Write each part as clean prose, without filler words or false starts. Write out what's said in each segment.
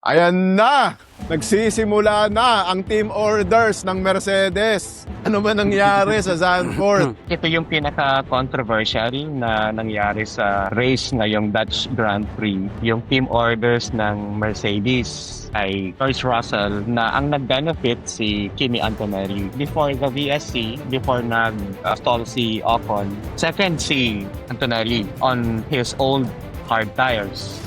Ayan na! Nagsisimula na ang team orders ng Mercedes. Ano ba nangyari sa Zandvoort? Ito yung pinaka-controversial na nangyari sa race ngayong Dutch Grand Prix. Yung team orders ng Mercedes ay George Russell na ang nag-benefit si Kimi Antonelli. Before the VSC, before nag-stall si Ocon, second si Antonelli on his old hard tires.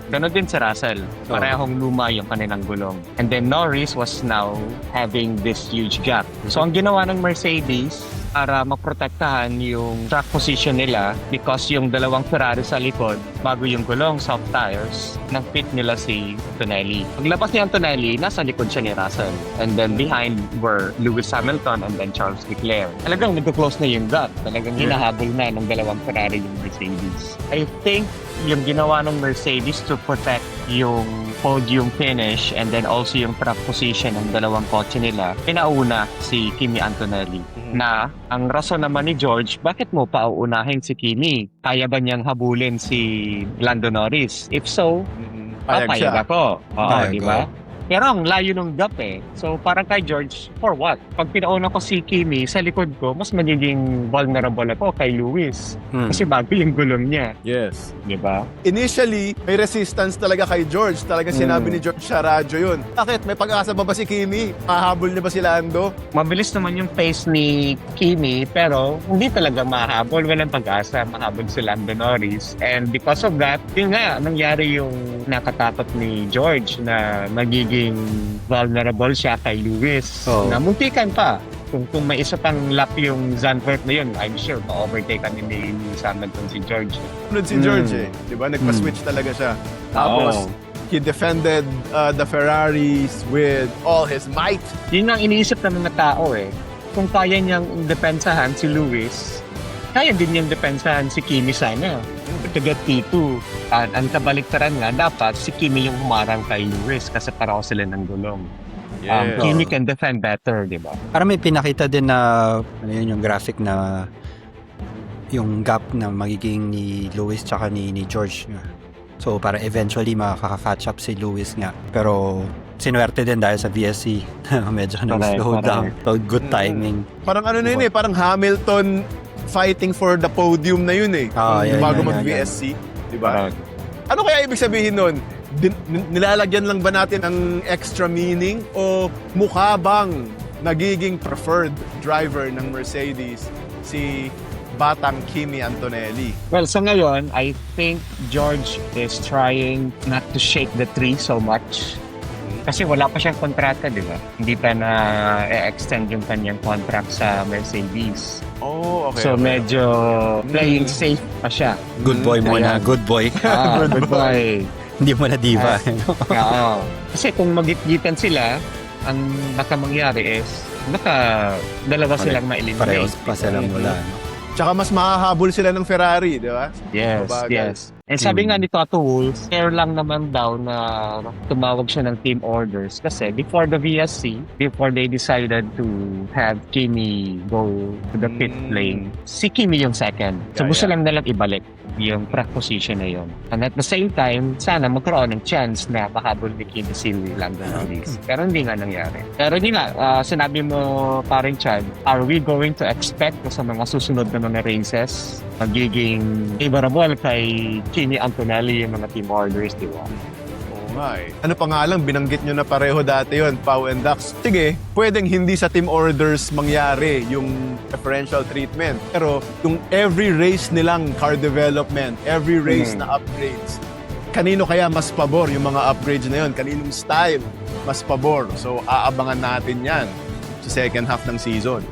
Ganon din si Russell. Parehong luma yung kanilang gulong. And then Norris was now having this huge gap. So ang ginawa ng Mercedes para maprotektahan yung track position nila because yung dalawang Ferrari sa likod, bago yung gulong, soft tires, nag-pit nila si Antonelli. Paglabas ni Antonelli, nasa likod siya ni Russell. And then behind were Lewis Hamilton and then Charles Leclerc. Talagang nag-close na yung gap. Talagang hinahabol na ng dalawang Ferrari yung Mercedes. I think yung ginawa ng Mercedes to protect yung podium finish and then also yung track position ng dalawang kotse nila, pinauna si Kimi Antonelli. Na ang rason naman ni George, bakit mo pauunahin si Kimi? Kaya ba niyang habulin si Lando Norris? If so, papayag ako. Oo, di ba? Pero ang layo ng gap eh. So parang kay George, for what? Pag pinauna ko si Kimi sa likod ko, mas magiging vulnerable ako kay Lewis. Kasi bago yung gulong niya. Yes. Di ba? Initially, may resistance talaga kay George. Talaga sinabi ni George sa radyo yun. Bakit? May pag-asa ba si Kimi? Mahabol niya ba si Lando? Mabilis naman yung pace ni Kimi, pero hindi talaga mahabol. Walang pag-asa. Mahabol si Lando Norris. And because of that, yun nga, nangyari yung nakatakot ni George na magiging vulnerable siya kay Lewis. Na muntikan pa. Kung may isa pang lap yung Zandvoort na yun, I'm sure ma-overtake ni Lewis Hamilton si George. Sunod si George eh. Di ba? Nagpa-switch talaga siya. Tapos, he defended the Ferraris with all his might. Yun ang iniisip ng mga tao eh. Kung kaya niyang depensahan si Lewis, kaya din niyang depensahan si Kimi sana. To get P2. Ang kabaliktaran nga, dapat si Kimi yung humarang kay Lewis kasi pareho sila ng gulong. Kimi can defend better, di ba? Parang may pinakita din na ano yun, yung graphic na yung gap na magiging ni Lewis tsaka ni George nga. So para eventually makaka-catch up si Lewis nga. Pero sinuwerte din dahil sa VSC. Medyo nag-slow down. So good timing. Parang ano na yun eh, parang Hamilton fighting for the podium na yun eh. Bago mag-VSC. Diba? Ano kaya ibig sabihin nun? Nilalagyan lang ba natin ng extra meaning o mukha bang nagiging preferred driver ng Mercedes si batang Kimi Antonelli? Well, so ngayon, I think George is trying not to shake the tree so much. Kasi wala pa siyang kontrata, di ba? Hindi pa na extend yung kanyang contract sa Mercedes. Oh, okay. So medyo playing safe pa siya. Good boy muna. Good boy. Good boy. Hindi mo na diva. Oo. Kasi kung magitgitan sila, ang baka mangyari is baka dalawa silang ma-eliminate. Parehos pa silang wala. Tsaka mas mahahabol sila ng Ferrari, di ba? Yes, Mabagal. yes. And sabi nga ni Toto Wolff, fair lang naman daw na tumawag siya ng team orders kasi before the VSC, before they decided to have Kimi go to the pit lane, si Kimi yung second. So gusto lang nilang ibalik yung track position na yun. And at the same time, sana magkaroon ng chance na makahabol ni Kimi si Lando Norris. Pero hindi nga nangyari. Pero hindi nga, sinabi mo paring Chad, are we going to expect sa mga susunod na mga races magiging favorable kay Kimi Antonelli yung mga team orders, di ba? Oo nga eh. Ano pa nga lang, binanggit nyo na pareho dati yon, Pau and Dax. Sige, pwedeng hindi sa team orders mangyari yung preferential treatment. Pero yung every race nilang car development, every race na upgrades, kanino kaya mas pabor yung mga upgrades na yun? Kaninong style mas pabor? So, aabangan natin yan sa second half ng season.